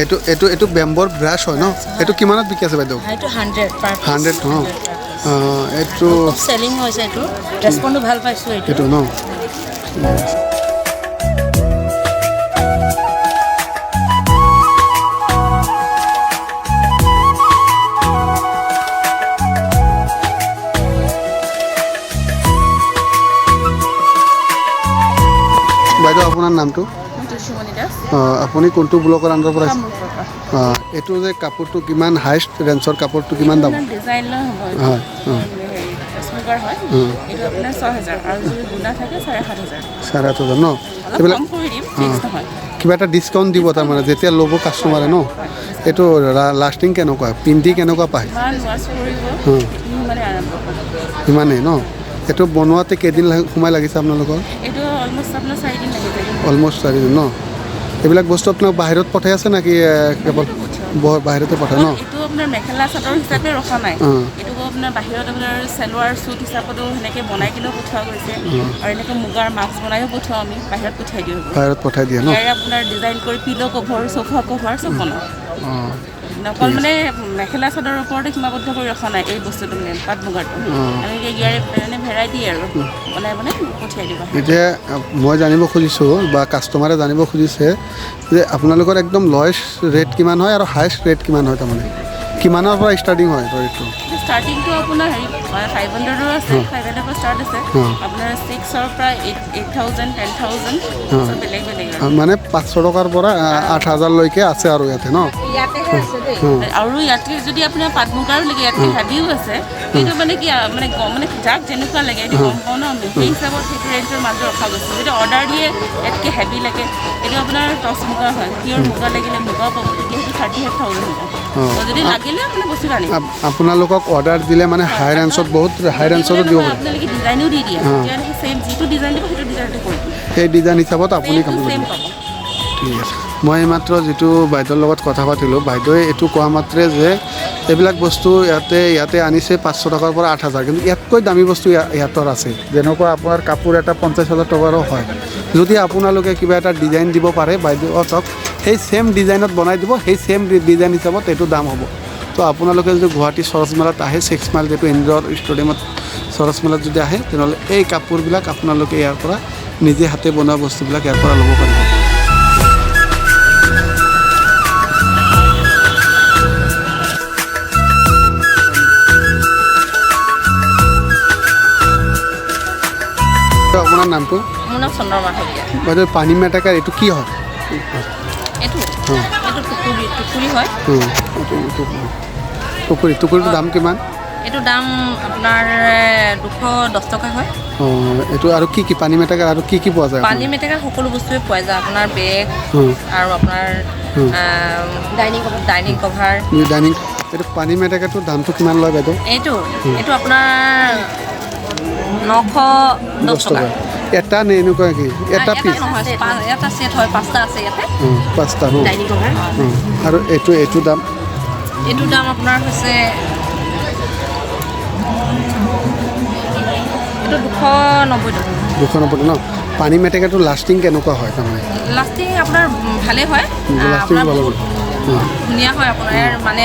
এইটো এইটো এইটো বেম্বৰ ব্ৰাছ হয় ন এইটো কিমানত বিকি আছে বাইদেউ এইটো 100 পাৰ 100 ন এইটো সেলিং হৈছে এইটো ৰেসপন্ডো ভাল পাইছো এইটো ন বাইদেউ আপোনাৰ নামটো আপুনি কোনটো ব্লকৰ আণ্ডাৰৰ পৰা এইটো যে কাপোৰটো কিমান হাইষ্ট ৰেঞ্জৰ কাপোৰটো কিমান দাম ডিজাইনাৰ হয় স্মুগাৰ হয় এইটো আপোনাৰ 6000 আৰু যদি গুণা থাকে 7500 ন এইবিলাক কম কৰি দিম ফিক্স নহয় কিবা এটা ডিছকাউণ্ট দিব তাৰমানে যেতিয়া ল'ব কাষ্টমাৰে ন এইটো লাষ্টিং কেনেকুৱা পিন্ধি কেনেকুৱা পায় ইমানেই ন এইটো বনোৱাতে কেইদিন সময় লাগিছে আপোনালোকৰ এইটো অলমোষ্ট আপোনাৰ 4 দিন লাগি যায় অলমোষ্ট 4 দিন ন এইবিলাক বস্তু আপোনাক বাহিৰত পঠাই আছে নেকি কেৱল বাহিৰতে পঠায় ন এইটো আপোনাৰ মেখেলা চাদৰ হিচাপে ৰখা নাই এইটো আপোনাৰ বাহিৰত আপোনাৰ চেলোৱাৰ স্যুট হিচাপতো সেনেকৈ বনাই কিনেও পঠোৱা গৈছে আৰু এনেকৈ মুগাৰ মাস্ক বনাইও পঠাওঁ আমি বাহিৰত পঠাই দিওঁ বাহিৰত পঠাই দিয়ে ন ইয়াৰে আপোনাৰ ডিজাইন কৰি পিলো কভাৰ সোফা কভাৰ চব বনাওঁ অকল মানে মেখেলা চাদৰৰ ওপৰতে সীমাবদ্ধ কৰি ৰখা নাই এই বস্তুটো মানে পাট মুগাৰটো আমি ইয়াৰে মানে ভেৰাইটি আৰু বনাই বনাই পঠিয়াই দিওঁ এতিয়া মই জানিব খুজিছোঁ বা কাষ্টমাৰে জানিব খুজিছে যে আপোনালোকৰ একদম লয়েষ্ট ৰেট কিমান হয় আৰু হায়েষ্ট ৰেট কিমান হয় তাৰমানে কিমানৰ পৰা ষ্টাৰ্টিং হয় ৰেটটো ষ্টাৰ্টিংটো আপোনাৰ 500ৰো আছে 500ৰ পৰা ষ্টাৰ্ট আছে আপোনাৰ 6ৰ পৰা 8000 10000 বেলেগ বেলেগ মানে 500 টকাৰ পৰা 8000 লৈকে আছে আৰু ইয়াতে ন আৰু ইয়াতে যদি আপোনাৰ পাট মুগাৰো লাগে ইয়াতে হেভিও আছে কিন্তু মানে কি মানে যাক যেনেকুৱা লাগে এইটো গম পাওঁ ন সেই হিচাপত সেইটো ৰেঞ্জৰ মাজত ৰখা গৈছে যদি অৰ্ডাৰ দিয়ে ইয়াতকৈ হেভি লাগে এইটো আপোনাৰ টচ মুগা হয় পিয়ৰ মুগা লাগিলে মুগাও পাব তেতিয়া সেইটো 38000 হ'ব যদি লাগিলে আপুনি বস্তু আনিব আপোনালোকক অৰ্ডাৰ দিলে মানে হাই ৰেঞ্জত বহুত হাই ৰেঞ্জতো দিব পাৰে আপোনালোকে ডিজাইনো দি দিয়ে তেতিয়া সেম যিটো ডিজাইন দিব সেইটো ডিজাইনতে কৰি দিম সেই ডিজাইন হিচাপত আপুনি কাম কৰিব ঠিক আছে মই মাত্ৰ যিটো বাইদেউৰ লগত কথা পাতিলোঁ বাইদেৱে এইটো কোৱা মাত্ৰে যে এইবিলাক বস্তু ইয়াতে আনিছে 500 টকাৰ পৰা 8000 কিন্তু ইয়াতকৈ দামী বস্তু ইয়াতৰ আছে যেনেকুৱা আপোনাৰ কাপোৰ এটা 50000 টকাৰো হয় যদি আপোনালোকে কিবা এটা ডিজাইন দিব পাৰে বাইদেউহঁতক সেই ছেম ডিজাইনত বনাই দিব সেই ছেম ডিজাইন হিচাপত এইটো দাম হ'ব তো আপোনালোকে যদি গুৱাহাটী সৰচ মেলাত আহে 6 মাইল যিটো ইনডোৰ ষ্টেডিয়ামত সৰচ মেলাত যদি আহে তেনেহ'লে এই কাপোৰবিলাক আপোনালোকে ইয়াৰ পৰা নিজে হাতে বনোৱা বস্তুবিলাক ইয়াৰ পৰা ল'ব পাৰিব আপোনাৰ নামটো মোৰ নাম চন্দ্ৰমা শইকীয়া বাইদেউ পানী মেটেকাৰ এইটো কি হয় এইটো টুকুৰি হয় টুকুৰিটোৰ দাম কিমান এইটো দাম আপোনাৰ 210 টকা হয় এইটো আৰু কি পানী মেটেকাৰ আৰু কি পোৱা যায় পানী মেটেকাৰ সকলো বস্তুৱে পোৱা যায় আপোনাৰ বেগ আৰু আপোনাৰ ডাইনিং কভাৰ এইটো পানী মেটেকাৰটোৰ দামটো কিমান লয় বাইদেউ এইটো আপোনাৰ 910 টকা এটা নে এনেকুৱা কি এটা পিচ এটা সেট হয় 5টা আছে ইয়াতে 5টা ডাইনিং কভাৰ আৰু এইটো দাম আপোনাৰ হৈছে এইটো 290 ন পানী মেটেকাৰটো লাষ্টিং কেনেকুৱা হয় তাৰমানে লাষ্টিং আপোনাৰ ভালেই হয় লাষ্টিং ভালো ধুনীয়া হয় আপোনাৰ মানে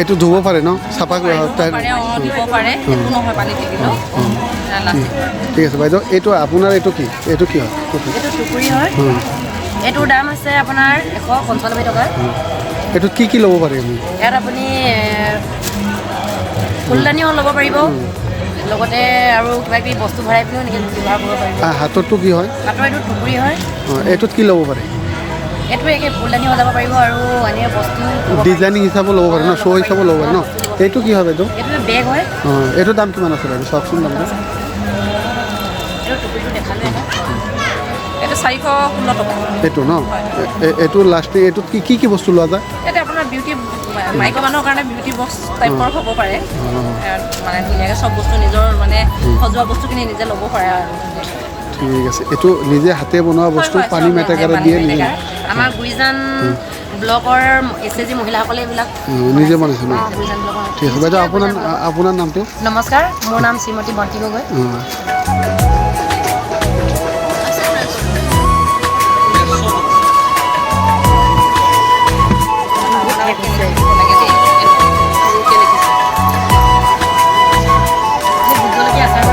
এইটো ধুব পাৰে ন চাফা দিব পাৰে একো নহয় পানী থাকিলেও ঠিক আছে বাইদেউ এইটো আপোনাৰ এইটো কি হয় এইটো টুকুৰি হয় এইটোৰ দাম আছে আপোনাৰ 195 টকা এইটোত কি ল'ব পাৰে আমি ইয়াত আপুনি ফুলদানিও ল'ব পাৰিব লগতে আৰু কিবা কিবি বস্তু ভৰাই পিনেও এনেকৈ ব্যৱহাৰ কৰিব পাৰিব হাতৰটো কি হয় হাতৰ এইটো টুকুৰি হয় এইটোত কি ল'ব পাৰে এইটো একে ফুলদানি সজাব পাৰিব আৰু এনেকৈ বস্তু ডিজাইনিং হিচাপত ল'ব পাৰে ন শ্ব' হিচাপত ল'ব পাৰে ন এইটো কি হয় বাইদেউ এইটো বেগ হয় এইটোৰ দাম কিমান আছে বাইদেউ চাওকচোন দামটো এইটো টুকুৰিটো দেখালে এইটো 416 টকা এইটো ন এইটো লাষ্টিং এইটোত কি বস্তু লোৱা যায় ইয়াতে আপোনাৰ বিউটি মাইকী মানুহৰ কাৰণে বিউটি বক্স টাইপৰ হ'ব পাৰে মানে ধুনীয়াকৈ চব বস্তু নিজৰ মানে সজোৱা বস্তুখিনি নিজে ল'ব পাৰে আৰু ঠিক আছে এইটো নিজে হাতে বনোৱা বস্তু পানী মেটেকাৰে দিয়ে আমাৰ গুইজান ব্লকৰ SAG মহিলাসকলে এইবিলাক নিজে বনাইছে ন ঠিক আছে বাইদেউ আপোনাৰ নামটো নমস্কাৰ মোৰ নাম শ্ৰীমতী বন্তি গগৈ কেনেকৈ দিব লাগে দেই সৰুকৈ লিখিছে ভোটজলকীয়া আচাৰ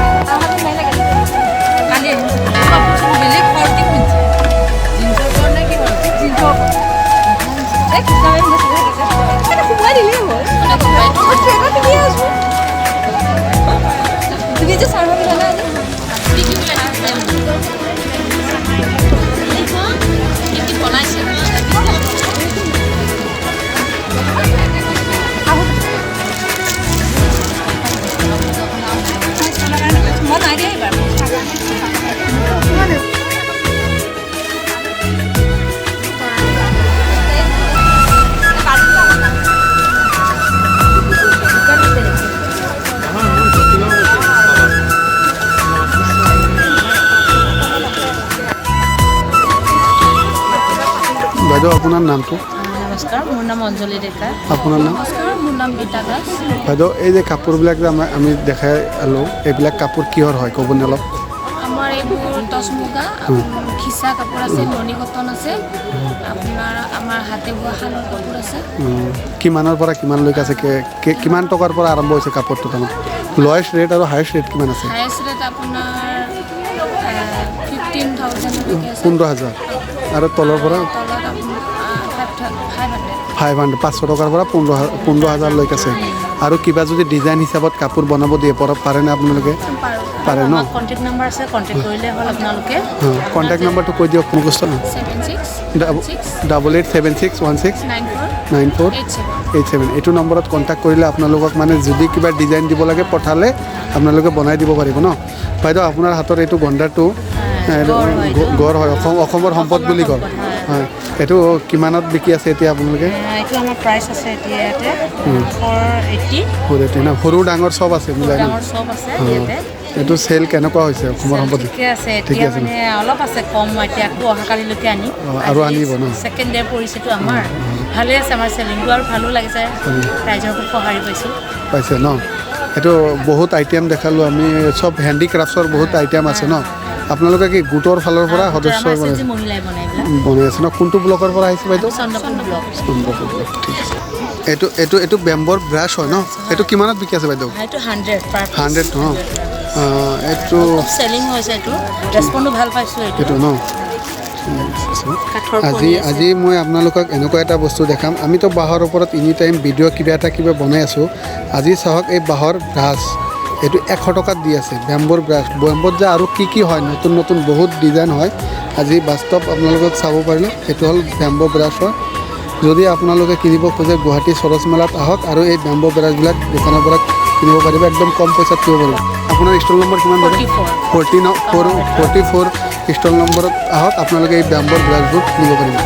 কালি বেলেগ পাৰ্টি খুলিছে জিন্সৰ ওপৰত নে কি জিন্সৰ ওপৰত সোমাই দিলেই হ'ল তুমি যে চাৰ্ভাৰ জানা বনাইছে মই নাই দিয়া এইবাৰ বাইদেউ আপোনাৰ নামটো নমস্কাৰ মোৰ নাম অঞ্জলি ডেকা আপোনাৰ নাম নমস্কাৰ মোৰ নাম গীতা দাস বাইদেউ এই যে কাপোৰবিলাক যে আমি দেখাই লওঁ এইবিলাক কাপোৰ কিহৰ হয় ক'বনে অলপ আমাৰ এইবোৰ টচ মুগা খিচা কাপোৰ আছে মণি কটন আছে আপোনাৰ আমাৰ হাতে বোৱা শালৰ কাপোৰ আছে কিমানৰ পৰা কিমানলৈকে আছে কিমান টকাৰ পৰা আৰম্ভ হৈছে কাপোৰটো তাৰমানে লয়েষ্ট ৰেট আৰু হায়েষ্ট ৰেট কিমান আছে হায়েষ্ট ৰেট আপোনাৰ 15,000 15,000 আৰু তলৰ পৰা 500 500 টকাৰ পৰা 15,000লৈকে আছে আৰু কিবা যদি ডিজাইন হিচাপত কাপোৰ বনাব দিয়ে পাৰেনে আপোনালোকে পাৰে ন কণ্টেক্ট নম্বৰ আছে কণ্টেক্ট কৰিলে হ'ল আপোনালোকে কণ্টেক্ট নম্বৰটো কৈ দিয়ক মোক 8876169487 এইটো নম্বৰত কণ্টেক্ট কৰিলে আপোনালোকক মানে যদি কিবা ডিজাইন দিব লাগে পঠালে আপোনালোকে বনাই দিব পাৰিব ন বাইদেউ আপোনাৰ হাতৰ এইটো গণ্ডাৰটো গড় হয় অসমৰ সম্পদ বুলি কয় হয় এইটো কিমানত বিকি আছে এতিয়া আপোনালোকে এইটো আমাৰ প্ৰাইচ আছে এতিয়া ইয়াতে 480 ন সৰু ডাঙৰ চব আছে মিলাই চব আছে ইয়াতে এইটো চেল কেনেকুৱা হৈছে অসমৰ সম্পদ ঠিকে আছে এতিয়া মানে অলপ আছে কম এতিয়া আকৌ অহাকালিলৈকে আনি আৰু আনিব ন ছেকেণ্ড ডে পৰিছেতো আমাৰ ভালে আছে আমাৰ চেলিংটো আৰু ভালো লাগিছে ৰাইজৰ খুব সঁহাৰি পাইছে ন এইটো বহুত আইটেম দেখালোঁ আমি চব হেণ্ডিক্ৰাফ্টছৰ বহুত আইটেম আছে ন আপোনালোকে কি গোটৰ ফালৰ পৰা সদস্য বনাই আছে ন কোনটো ব্লকৰ পৰা আহিছে বাইদেউ চন্দ্ৰপুৰ ব্লক ঠিক আছে এইটো বেম্বৰ ব্ৰাছ হয় ন এইটো কিমানত বিকি আছে বাইদেউ 100 ন এইটো চেলিং হৈছে এইটো ৰেছপণ্ডো ভাল পাইছোঁ এইটো ন আজি মই আপোনালোকক এনেকুৱা এটা বস্তু দেখাম আমিতো বাঁহৰ ওপৰত এনি টাইম ভিডিঅ' কিবা বনাই আছোঁ আজি চাওক এই বাঁহৰ ব্ৰাছ এইটো 100 টকাত দি আছে বেম্বৰ ব্ৰাছ বেম্বত যে আৰু কি হয় নতুন বহুত ডিজাইন হয় আজি বাস্তৱ আপোনালোকক চাব পাৰিলে এইটো হ'ল বেম্বো ব্ৰাছ হয় যদি আপোনালোকে কিনিব খোজে গুৱাহাটী সৰচ মেলাত আহক আৰু এই বেম্বো ব্ৰাছবিলাক দোকানৰ পৰা কিনিব পাৰিব একদম কম পইচাত কিনিব পাৰিব আপোনাৰ ষ্টল নম্বৰ কিমান 44 ষ্টল নম্বৰত আহক আপোনালোকে এই বেম্বো ব্ৰাছবোৰ কিনিব পাৰিব